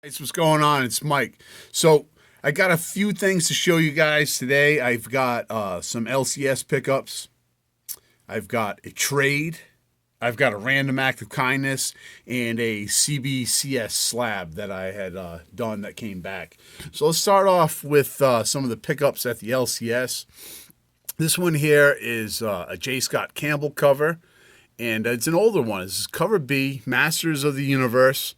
Hey, what's going on? It's Mike. So I got a few things to show you guys today. I've got some LCS pickups. I've got a trade. I've got a random act of kindness and a CBCS slab that I had done that came back. So let's start off with some of the pickups at the LCS. This one here is a J. Scott Campbell cover, and it's an older one. This is cover B, Masters of the Universe.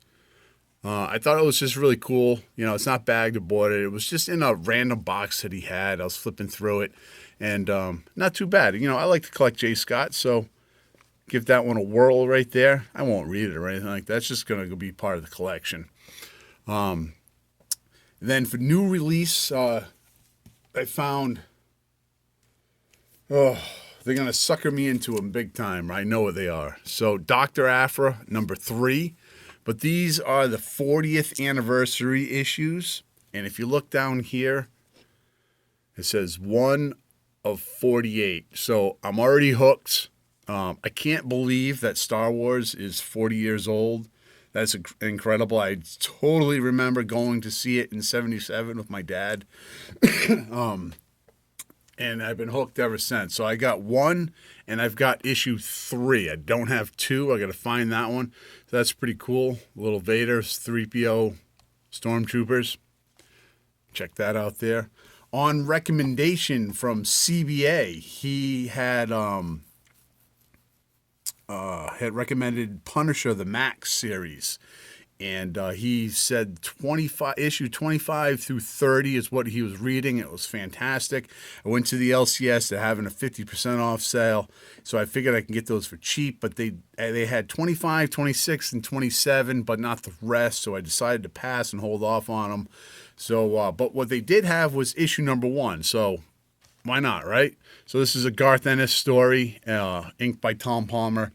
I thought it was just really cool. You know, it's not bagged or boarded. It was just in a random box that he had. I was flipping through it, and not too bad. You know, I like to collect J. Scott, so give that one a whirl right there. I won't read it or anything like that. It's just going to be part of the collection. Then for new release, I found, they're going to sucker me into them big time. I know what they are. So Dr. Aphra, number 3. But these are the 40th anniversary issues. And if you look down here, it says 1 of 48. So I'm already hooked. I can't believe that Star Wars is 40 years old. That's incredible. I totally remember going to see it in 77 with my dad. And I've been hooked ever since. So I got 1, and I've got issue 3. I don't have 2. I got to find that one. So that's pretty cool. Little Vader's 3PO Stormtroopers. Check that out there. On recommendation from CBA, he had recommended Punisher the Max series. And he said issue 25 through 30 is what he was reading. It was fantastic. I went to the LCS. They're having a 50% off sale. So I figured I can get those for cheap. But they had 25, 26, and 27, but not the rest. So I decided to pass and hold off on them. So, but what they did have was issue number 1. So why not, right? So this is a Garth Ennis story, inked by Tom Palmer.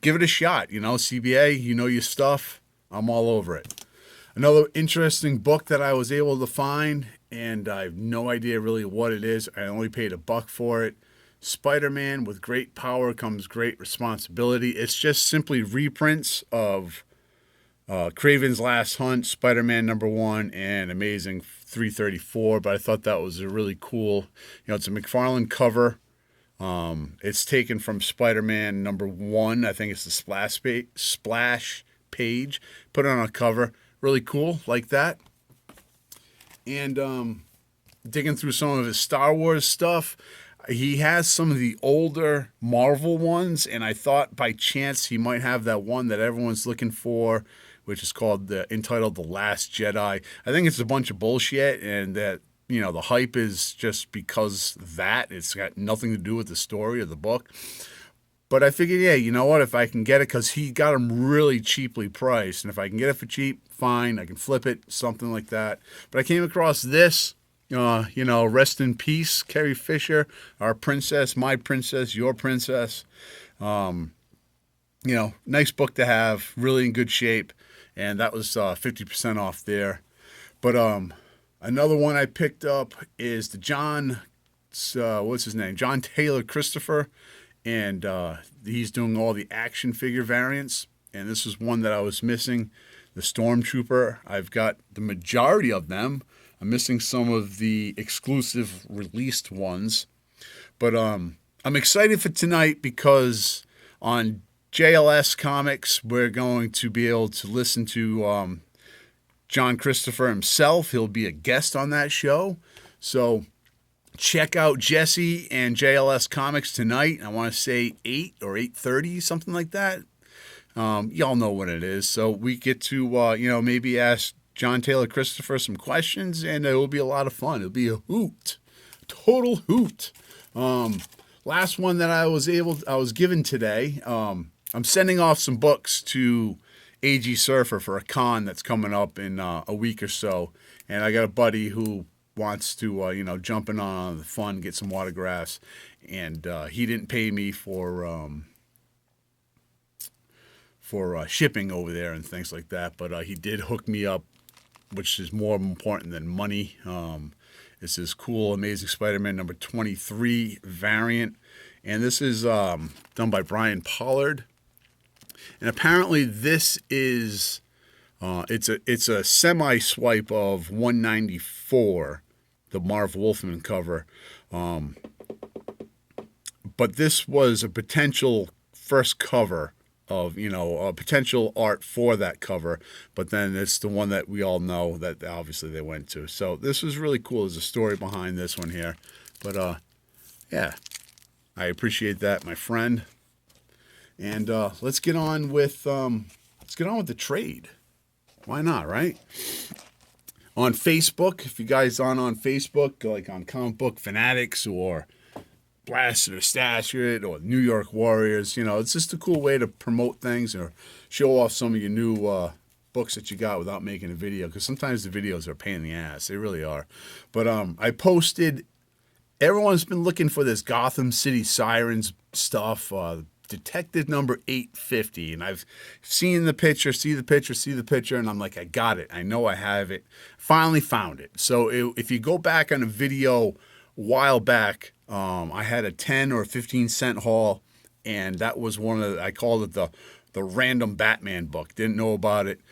Give it a shot, you know, CBA, you know your stuff. I'm all over it. Another interesting book that I was able to find, and I have no idea really what it is. I only paid $1 for it. Spider-Man, with great power comes great responsibility. It's just simply reprints of Kraven's Last Hunt, Spider-Man number 1, and Amazing 334. But I thought that was a really cool, you know, it's a McFarlane cover. It's taken from Spider-Man number 1. I think it's the splash page. Put it on a cover. Really cool, like that. And digging through some of his Star Wars stuff, he has some of the older Marvel ones, and I thought by chance he might have that one that everyone's looking for, which is called entitled The Last Jedi. I think it's a bunch of bullshit, and that, you know, the hype is just because that. It's got nothing to do with the story of the book. But I figured, yeah, you know what? If I can get it, because he got them really cheaply priced. And if I can get it for cheap, fine. I can flip it, something like that. But I came across this, you know, rest in peace, Carrie Fisher, our princess, my princess, your princess. You know, nice book to have, really in good shape. And that was 50% off there. But, another one I picked up is the what's his name? John Taylor Christopher. And he's doing all the action figure variants. And this is one that I was missing, the Stormtrooper. I've got the majority of them. I'm missing some of the exclusive released ones. But I'm excited for tonight because on JLS Comics, we're going to be able to listen to John Christopher himself. He'll be a guest on that show. So check out Jesse and JLS Comics tonight. I want to say 8 or 8:30, something like that. Y'all know what it is. So we get to, you know, maybe ask John Taylor Christopher some questions, and it will be a lot of fun. It'll be a hoot. Total hoot. Last one that I was given today. I'm sending off some books to AG Surfer for a con that's coming up in a week or so. And I got a buddy who wants to, you know, jump in on the fun, get some autographs. And he didn't pay me for shipping over there and things like that. But he did hook me up, which is more important than money. It's this cool Amazing Spider-Man number 23 variant. And this is done by Brian Pollard. And apparently this is It's a semi swipe of 194, the Marv Wolfman cover. But this was a potential first cover of, a potential art for that cover, but then it's the one that we all know that obviously they went to. So this was really cool. There's a story behind this one here, but yeah, I appreciate that, my friend. And let's get on with the trade. Why not, right? On Facebook, if you guys aren't on Facebook, like on Comic Book Fanatics or Blast It or Stash It or New York Warriors, it's just a cool way to promote things or show off some of your new books that you got without making a video, because sometimes the videos are a pain in the ass. They really are. But I posted, everyone's been looking for this Gotham City Sirens stuff, Detective number 850, and I've seen the picture, see the picture, and I'm like, I got it. I know I have it. Finally found it. So if you go back on a video a while back, I had a 10 or 15 cent haul, and that was I called it the random Batman book. Didn't know about it,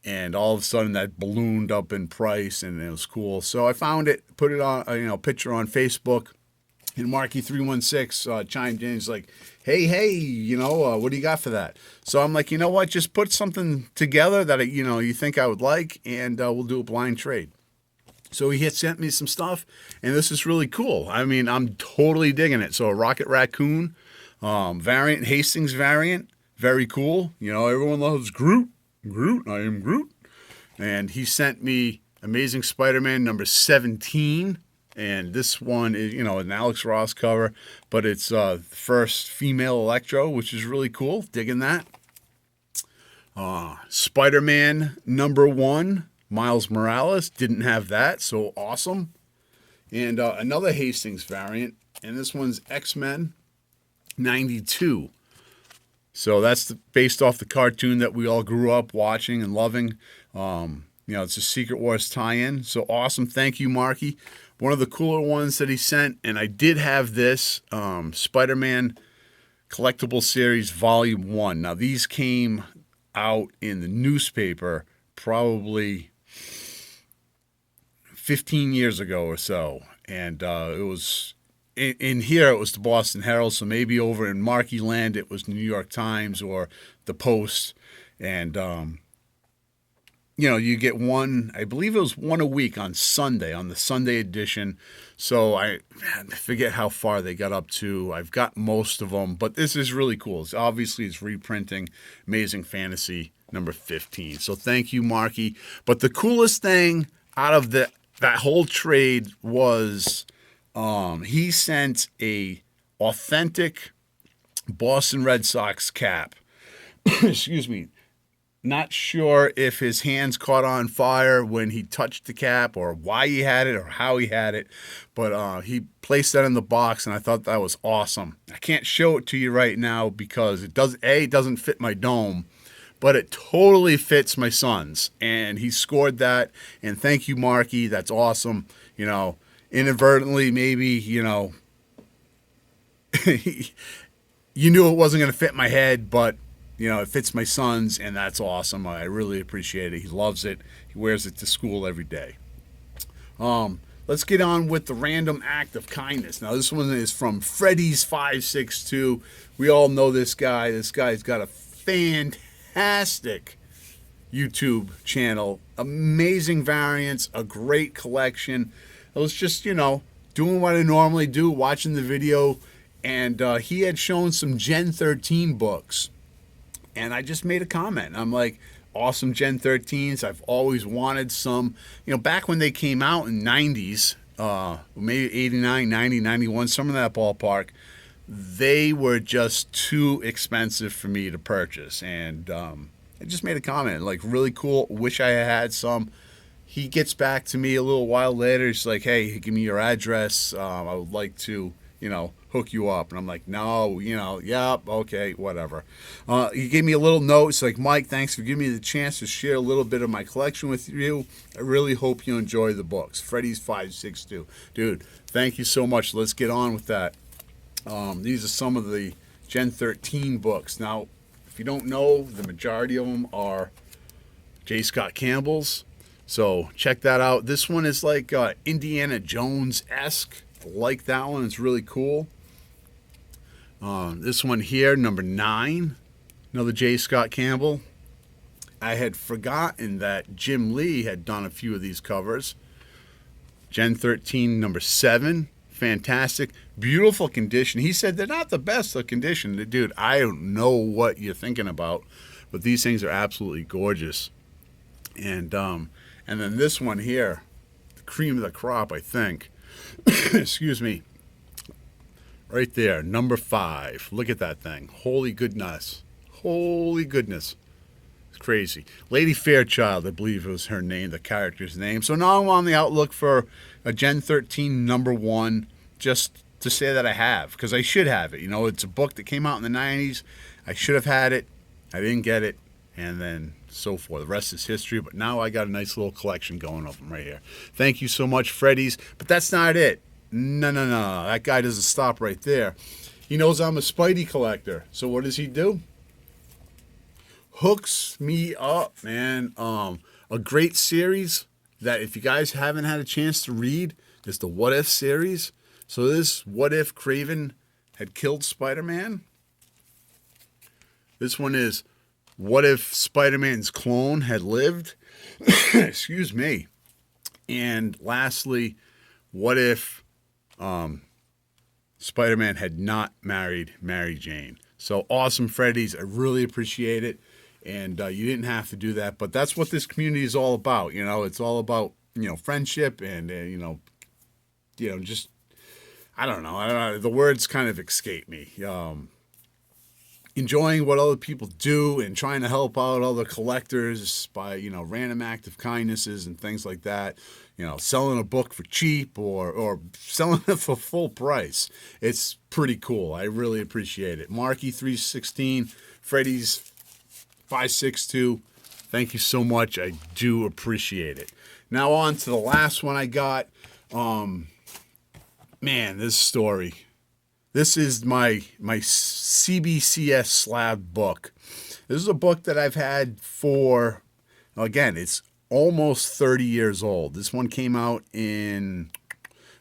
and all of a sudden that ballooned up in price, and it was cool. So I found it, put it on, picture on Facebook, and Marky316 chimed in. He's like, hey, what do you got for that? So I'm like, you know what? Just put something together that, you think I would like, and we'll do a blind trade. So he had sent me some stuff, and this is really cool. I mean, I'm totally digging it. So a Rocket Raccoon variant, Hastings variant, very cool. Everyone loves Groot. I am Groot. And he sent me Amazing Spider-Man number 17. And this one is, an Alex Ross cover, but it's the first female Electro, which is really cool. Digging that. Spider-Man number 1. Miles Morales, didn't have that, so awesome. And another Hastings variant, and this one's X-Men 92. So that's based off the cartoon that we all grew up watching and loving. It's a Secret Wars tie-in, so awesome. Thank you, Marky. One of the cooler ones that he sent, and I did have this, Spider-Man Collectible Series Volume 1. Now, these came out in the newspaper probably 15 years ago or so, and it was in here, it was the Boston Herald, so maybe over in Marky Land it was the New York Times or the Post, and you get one, I believe it was one a week on Sunday, on the Sunday edition. So I forget how far they got up to. I've got most of them, but this is really cool. It's reprinting Amazing Fantasy number 15. So thank you, Marky. But the coolest thing out of that whole trade was he sent a authentic Boston Red Sox cap. Excuse me. Not sure if his hands caught on fire when he touched the cap or why he had it or how he had it, but he placed that in the box, and I thought that was awesome. I can't show it to you right now because it doesn't fit my dome, but it totally fits my son's, and he scored that, and thank you, Marky. That's awesome. Inadvertently, maybe, you knew it wasn't going to fit my head, but it fits my son's, and that's awesome. I really appreciate it. He loves it. He wears it to school every day. Let's get on with the random act of kindness. Now, this one is from Fredeez562. We all know this guy. This guy's got a fantastic YouTube channel. Amazing variants, a great collection. I was just, doing what I normally do, watching the video, and he had shown some Gen 13 books. And I just made a comment. I'm like, awesome Gen 13s. I've always wanted some. Back when they came out in 90s, maybe 89, 90, 91, some of that ballpark, they were just too expensive for me to purchase. And I just made a comment, like, really cool. Wish I had some. He gets back to me a little while later. He's like, hey, give me your address. I would like to, hook you up. And I'm like, no, okay, whatever. He gave me a little note. It's like, Mike, thanks for giving me the chance to share a little bit of my collection with you. I really hope you enjoy the books. Fredeez562. Dude, thank you so much. Let's get on with that. These are some of the Gen 13 books. Now, if you don't know, the majority of them are J. Scott Campbell's. So check that out. This one is like Indiana Jones-esque. I like that one. It's really cool. This one here, number 9, another J. Scott Campbell. I had forgotten that Jim Lee had done a few of these covers. Gen 13, number 7. Fantastic. Beautiful condition. He said they're not the best of condition. Dude, I don't know what you're thinking about, but these things are absolutely gorgeous. And then this one here, the cream of the crop, I think. Excuse me. Right there, number 5. Look at that thing. Holy goodness. Holy goodness. It's crazy. Lady Fairchild, I believe was her name, the character's name. So now I'm on the outlook for a Gen 13 number 1, just to say that I have, because I should have it. You know, it's a book that came out in the 90s. I should have had it. I didn't get it. And then so forth. The rest is history. But now I got a nice little collection going of them right here. Thank you so much, Fredeez. But that's not it. No. That guy doesn't stop right there. He knows I'm a Spidey collector. So what does he do? Hooks me up, man. A great series that if you guys haven't had a chance to read is the What If series. So this, what if Kraven had killed Spider-Man? This one is, what if Spider-Man's clone had lived? Excuse me. And lastly, what if Spider-Man had not married Mary Jane? So awesome, Fredeez. I really appreciate it. And you didn't have to do that. But that's what this community is all about. You know, it's all about, friendship and, just, I don't know. The words kind of escape me. Enjoying what other people do and trying to help out other collectors by, random act of kindnesses and things like that. Selling a book for cheap or selling it for full price. It's pretty cool. I really appreciate it. Marky316, Fredeez562. Thank you so much. I do appreciate it. Now on to the last one I got. Man, this story. This is my CBCS slab book. This is a book that I've had for, again, it's almost 30 years old. This one came out in,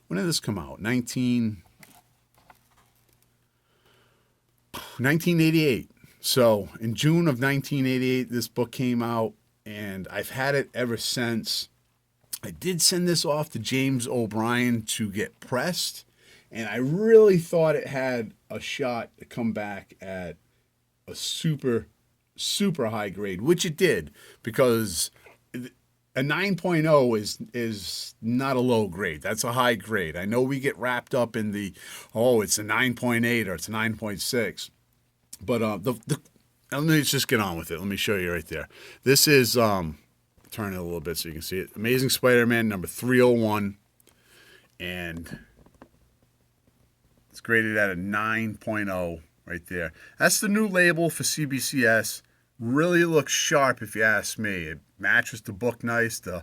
when did this come out? 1988. So in June of 1988, this book came out, and I've had it ever since. I did send this off to James O'Brien to get pressed. And I really thought it had a shot to come back at a super, super high grade, which it did, because a 9.0 is not a low grade. That's a high grade. I know we get wrapped up in the, it's a 9.8 or it's a 9.6. But let me just get on with it. Let me show you right there. This is, turn it a little bit so you can see it. Amazing Spider-Man number 301. And it's graded at a 9.0 right there. That's the new label for CBCS. Really looks sharp if you ask me. It matches the book nice. The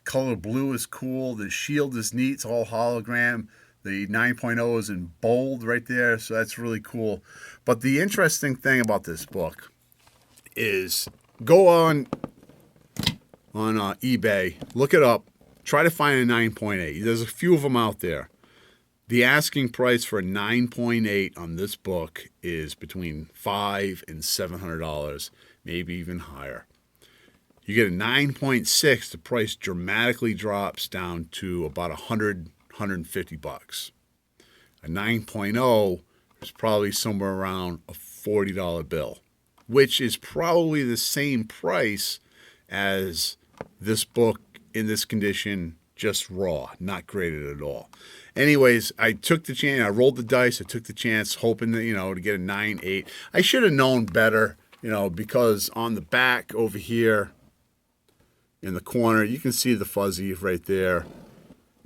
color blue is cool. The shield is neat. It's all hologram. The 9.0 is in bold right there, so that's really cool. But the interesting thing about this book is go on eBay, look it up, try to find a 9.8. There's a few of them out there. The asking price for a 9.8 on this book is between $500 and $700, maybe even higher. You get a 9.6, the price dramatically drops down to about $100, $150. A 9.0 is probably somewhere around a $40 bill, which is probably the same price as this book in this condition, just raw, not graded at all. Anyways, I took the chance. I rolled the dice. I took the chance, hoping that, to get a 9.8. I should have known better, because on the back over here in the corner, you can see the fuzzy right there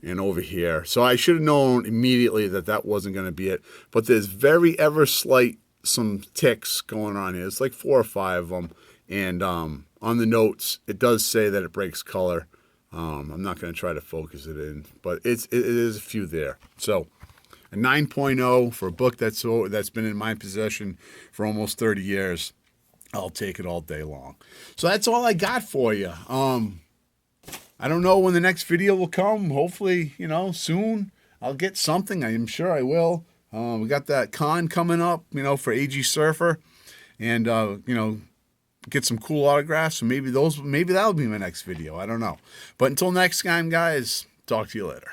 and over here. So I should have known immediately that that wasn't going to be it. But there's very ever slight some ticks going on here. It's like 4 or 5 of them. And on the notes, it does say that it breaks color. I'm not going to try to focus it in, but it is a few there. So a 9.0 for a book that's been in my possession for almost 30 years. I'll take it all day long. So that's all I got for you. I don't know when the next video will come. Hopefully, you know, soon. I'll get something. I am sure I will. We got that con coming up, you know, for AG Surfer, and you know, get some cool autographs. So maybe that'll be my next video. I don't know. But until next time, guys, talk to you later.